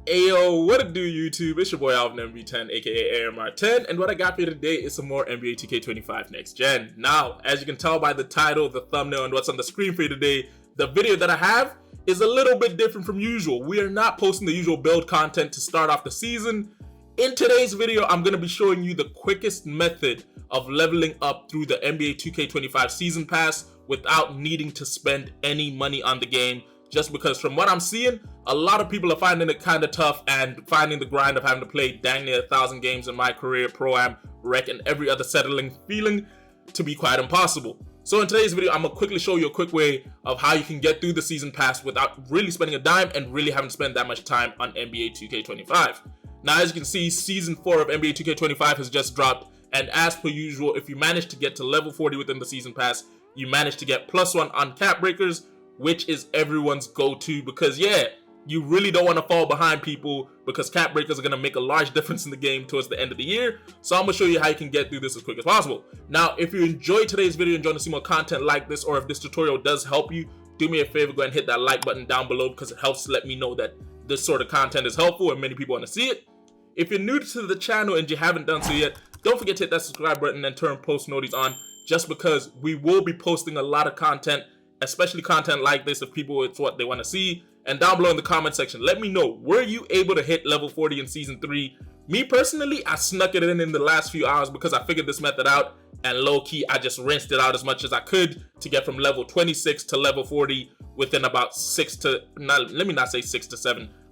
Ayo, what it do, YouTube? It's your boy Alvin MB10, aka AMR10, and what I got for you today is some more NBA 2K25 Next Gen. Now, as you can tell by the title, the thumbnail, and what's on the screen for you today, the video that I have is a little bit different from usual. We are not posting the usual build content to start off the season. In today's video, I'm going to be showing you the quickest method of leveling up through the NBA 2K25 Season Pass without needing to spend any money on the game. Just because from what I'm seeing, a lot of people are finding it kind of tough and finding the grind of having to play dang near 1,000 games in my career, Pro-Am, Rec, and every other settling feeling to be quite impossible. So in today's video, I'm going to quickly show you a quick way of how you can get through the Season Pass without really spending a dime and really having to spend that much time on NBA 2K25. Now, as you can see, Season 4 of NBA 2K25 has just dropped, and as per usual, if you manage to get to level 40 within the Season Pass, you manage to get +1 on cap breakers, which is everyone's go-to because, yeah, you really don't want to fall behind people because cap breakers are going to make a large difference in the game towards the end of the year. So I'm going to show you how you can get through this as quick as possible. Now, if you enjoyed today's video and want to see more content like this, or if this tutorial does help you, do me a favor, go ahead and hit that like button down below because it helps let me know that this sort of content is helpful and many people want to see it. If you're new to the channel and you haven't done so yet, don't forget to hit that subscribe button and turn post notifications on, just because we will be posting a lot of content, especially content like this if people, it's what they want to see. And down below in the comment section, let me know, were you able to hit level 40 in Season 3? Me personally, I snuck it in the last few hours because I figured this method out, and low-key, I just rinsed it out as much as I could to get from level 26 to level 40 within about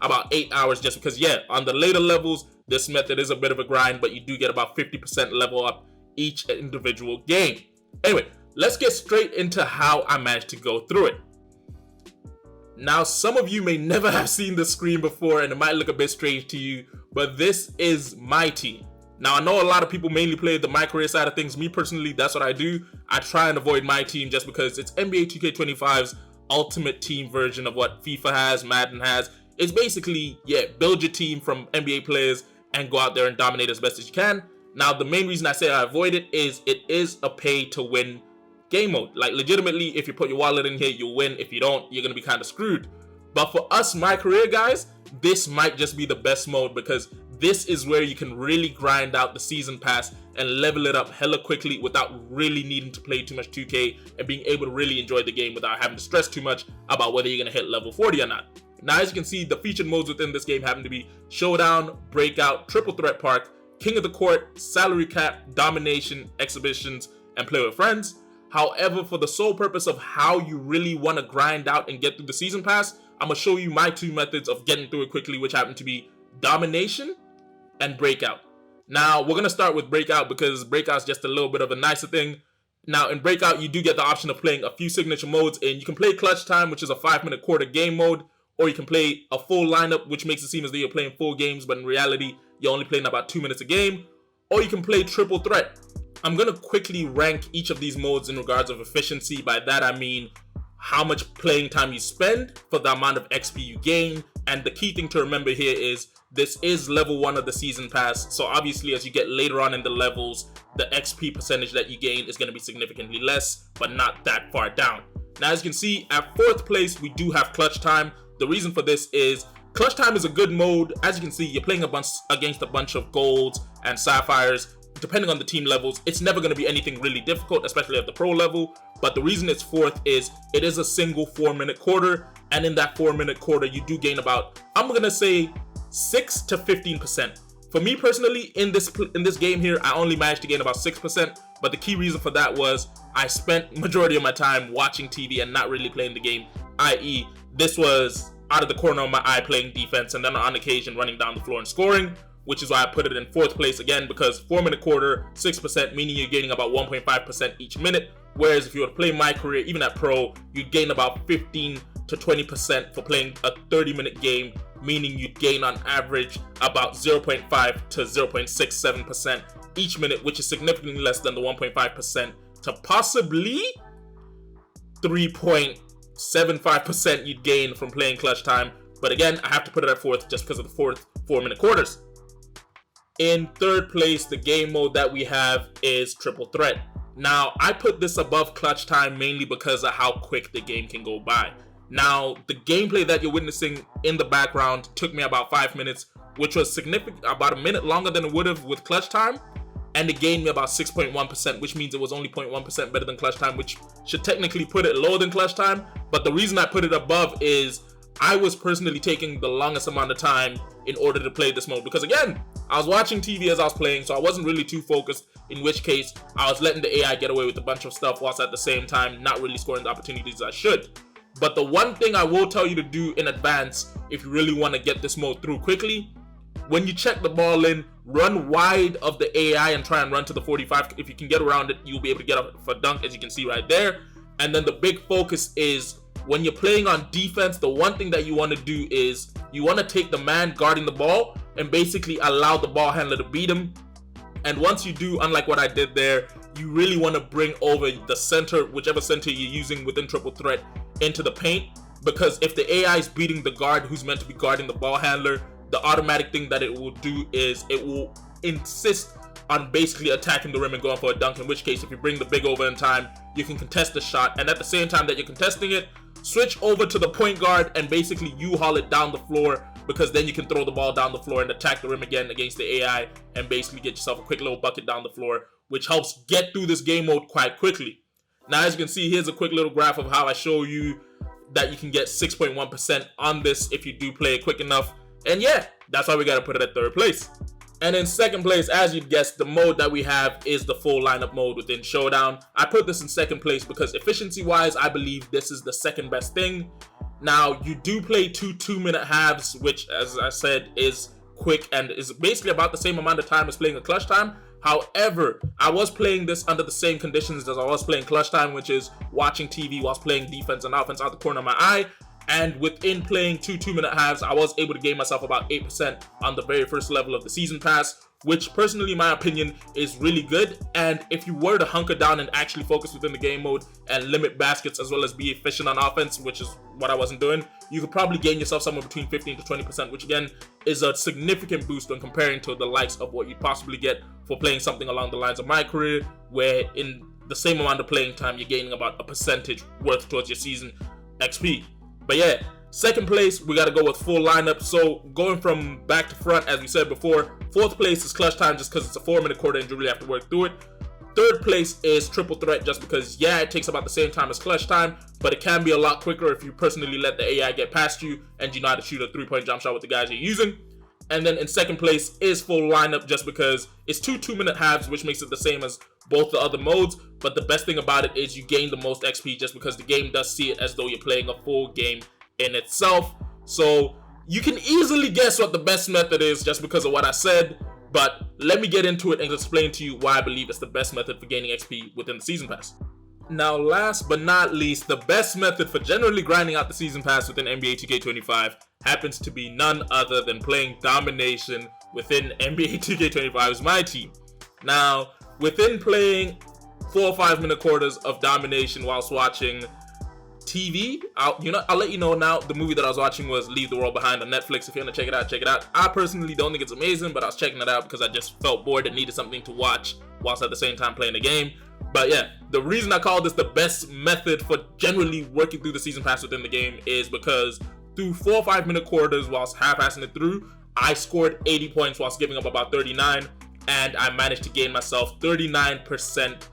about 8 hours, just because, yeah, on the later levels, this method is a bit of a grind, but you do get about 50% level up each individual game. Anyway, let's get straight into how I managed to go through it. Now, some of you may never have seen the screen before and it might look a bit strange to you, but this is my team. Now, I know a lot of people mainly play the my career side of things. Me personally, that's what I do. I try and avoid my team just because it's NBA 2K25's ultimate team version of what FIFA has, Madden has. It's basically, yeah, build your team from NBA players and go out there and dominate as best as you can. Now, the main reason I say I avoid it is a pay to win game mode. Like, legitimately, if you put your wallet in here, you'll win. If you don't, you're gonna be kind of screwed. But for us, my career guys, this might just be the best mode because this is where you can really grind out the Season Pass and level it up hella quickly without really needing to play too much 2K and being able to really enjoy the game without having to stress too much about whether you're gonna hit level 40 or not. Now, as you can see, the featured modes within this game happen to be Showdown, Breakout, Triple Threat Park, King of the Court, Salary Cap, Domination, Exhibitions, and Play with Friends. However, for the sole purpose of how you really want to grind out and get through the Season Pass, I'm going to show you my two methods of getting through it quickly, which happen to be Domination and Breakout. Now, we're going to start with Breakout because Breakout's just a little bit of a nicer thing. Now, in Breakout, you do get the option of playing a few signature modes, and you can play Clutch Time, which is a 5-minute quarter game mode, or you can play a full lineup, which makes it seem as though you're playing full games, but in reality, you're only playing about 2 minutes a game, or you can play Triple Threat. I'm going to quickly rank each of these modes in regards of efficiency. By that, I mean how much playing time you spend for the amount of XP you gain. And the key thing to remember here is this is level 1 of the Season Pass. So obviously, as you get later on in the levels, the XP percentage that you gain is going to be significantly less, but not that far down. Now, as you can see, at 4th place, we do have Clutch Time. The reason for this is Clutch Time is a good mode. As you can see, you're playing against a bunch of golds and sapphires. Depending on the team levels, it's never going to be anything really difficult, especially at the pro level. But the reason it's 4th is it is a single 4-minute quarter, and in that 4-minute quarter, you do gain about, I'm going to say, 6 to 15%. For me personally, in this game here, I only managed to gain about 6%, but the key reason for that was I spent majority of my time watching TV and not really playing the game, i.e., this was out of the corner of my eye playing defense and then on occasion running down the floor and scoring, which is why I put it in 4th place again, because 4-minute quarter, 6%, meaning you're gaining about 1.5% each minute. Whereas if you were to play my career, even at pro, you'd gain about 15 to 20% for playing a 30-minute game, meaning you'd gain on average about 0.5 to 0.67% each minute, which is significantly less than the 1.5% to possibly 3.75% you'd gain from playing Clutch Time. But again, I have to put it at 4th just because of the 4-minute quarters. In 3rd place, the game mode that we have is Triple Threat. Now, I put this above Clutch Time mainly because of how quick the game can go by. Now, the gameplay that you're witnessing in the background took me about 5 minutes, which was significant, about a minute longer than it would have with clutch time, and it gained me about 6.1%, which means it was only 0.1% better than clutch time, which should technically put it lower than clutch time. But the reason I put it above is I was personally taking the longest amount of time in order to play this mode, because again, I was watching TV as I was playing, so I wasn't really too focused, in which case I was letting the AI get away with a bunch of stuff whilst at the same time not really scoring the opportunities I should. But the one thing I will tell you to do in advance, if you really want to get this mode through quickly, when you check the ball in, run wide of the AI and try and run to the 45. If you can get around it, you'll be able to get up for a dunk, as you can see right there. And then the big focus is when you're playing on defense, the one thing that you want to do is you want to take the man guarding the ball and basically allow the ball handler to beat him. And once you do, unlike what I did there, you really want to bring over the center, whichever center you're using within triple threat, into the paint, because if the AI is beating the guard who's meant to be guarding the ball handler, the automatic thing that it will do is it will insist on basically attacking the rim and going for a dunk, in which case if you bring the big over in time, you can contest the shot, and at the same time that you're contesting it, switch over to the point guard and basically you haul it down the floor, because then you can throw the ball down the floor and attack the rim again against the AI and basically get yourself a quick little bucket down the floor, which helps get through this game mode quite quickly. Now, as you can see, here's a quick little graph of how I show you that you can get 6.1% on this if you do play it quick enough. And yeah, that's why we got to put it at third place. And in second place, as you'd guess, the mode that we have is the full lineup mode within Showdown. I put this in second place because efficiency-wise, I believe this is the second best thing. Now, you do play two 2-minute halves, which, as I said, is quick and is basically about the same amount of time as playing a clutch time. However, I was playing this under the same conditions as I was playing clutch time, which is watching TV whilst playing defense and offense out the corner of my eye. And within playing two 2-minute halves, I was able to gain myself about 8% on the very first level of the season pass, which personally, in my opinion, is really good. And if you were to hunker down and actually focus within the game mode and limit baskets as well as be efficient on offense, which is what I wasn't doing, you could probably gain yourself somewhere between 15 to 20%, which again is a significant boost when comparing to the likes of what you'd possibly get for playing something along the lines of my career, where in the same amount of playing time, you're gaining about a percentage worth towards your season XP. But yeah, second place, we got to go with full lineup. So going from back to front, as we said before, fourth place is clutch time just because it's a 4-minute quarter and you really have to work through it. Third place is triple threat just because, yeah, it takes about the same time as clutch time, but it can be a lot quicker if you personally let the AI get past you and you know how to shoot a 3-point jump shot with the guys you're using. And then in second place is full lineup just because it's two 2-minute halves, which makes it the same as both the other modes. But the best thing about it is you gain the most XP just because the game does see it as though you're playing a full game in itself. So you can easily guess what the best method is just because of what I said. But let me get into it and explain to you why I believe it's the best method for gaining XP within the season pass. Now, last but not least, the best method for generally grinding out the season pass within NBA 2K25 happens to be none other than playing domination within NBA 2K25's My Team. Now, within playing 4 or 5 minute quarters of domination whilst watching TV, I'll let you know now. The movie that I was watching was Leave the World Behind on Netflix. If you want to check it out, check it out. I personally don't think it's amazing, but I was checking it out because I just felt bored and needed something to watch whilst at the same time playing the game. But yeah, the reason I call this the best method for generally working through the season pass within the game is because through 4 or 5 minute quarters whilst half-assing it through, I scored 80 points whilst giving up about 39, and I managed to gain myself 39%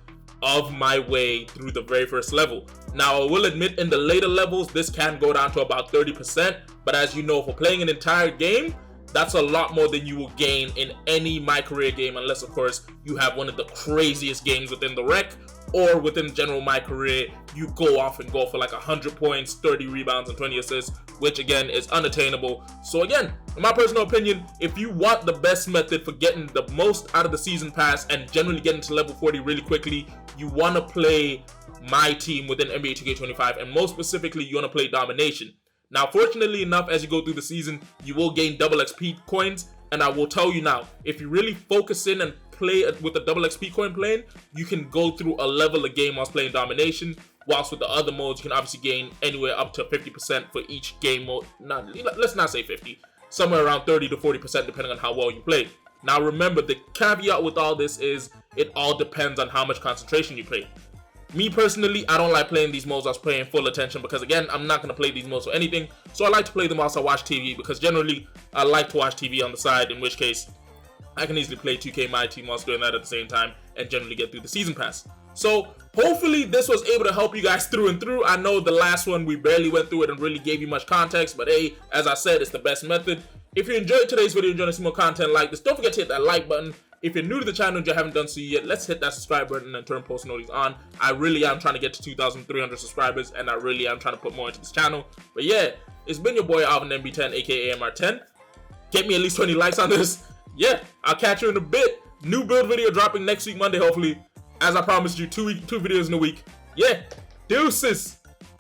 of my way through the very first level. Now, I will admit in the later levels, this can go down to about 30%, but as you know, for playing an entire game, that's a lot more than you will gain in any My Career game, unless, of course, you have one of the craziest games within the rec, or within general My Career, you go off and go for like 100 points, 30 rebounds, and 20 assists, which again is unattainable. So again, in my personal opinion, if you want the best method for getting the most out of the season pass and generally getting to level 40 really quickly, you want to play My Team within NBA 2K25, and most specifically, you want to play domination. Now, fortunately enough, as you go through the season, you will gain double XP coins, and I will tell you now, if you really focus in and play with a double XP coin playing, you can go through a level of game whilst playing domination, whilst with the other modes, you can obviously gain anywhere up to 50% for each game mode. Let's not say 50, somewhere around 30 to 40% depending on how well you play. Now remember, the caveat with all this is it all depends on how much concentration you play. Me personally, I don't like playing these modes whilst paying full attention because, again, I'm not going to play these modes for anything. So I like to play them whilst I watch TV because generally I like to watch TV on the side, in which case I can easily play 2K My Team whilst doing that at the same time and generally get through the season pass. So hopefully this was able to help you guys through and through. I know the last one we barely went through it and really gave you much context, but hey, as I said, it's the best method. If you enjoyed today's video and you want to see more content like this, don't forget to hit that like button. If you're new to the channel and you haven't done so yet, let's hit that subscribe button and turn post notifications on. I really am trying to get to 2,300 subscribers, and I really am trying to put more into this channel. But yeah, it's been your boy Alvin MB10, aka AMR10. Get me at least 20 likes on this. Yeah, I'll catch you in a bit. New build video dropping next week, Monday, hopefully. As I promised you, two videos in a week. Yeah, deuces.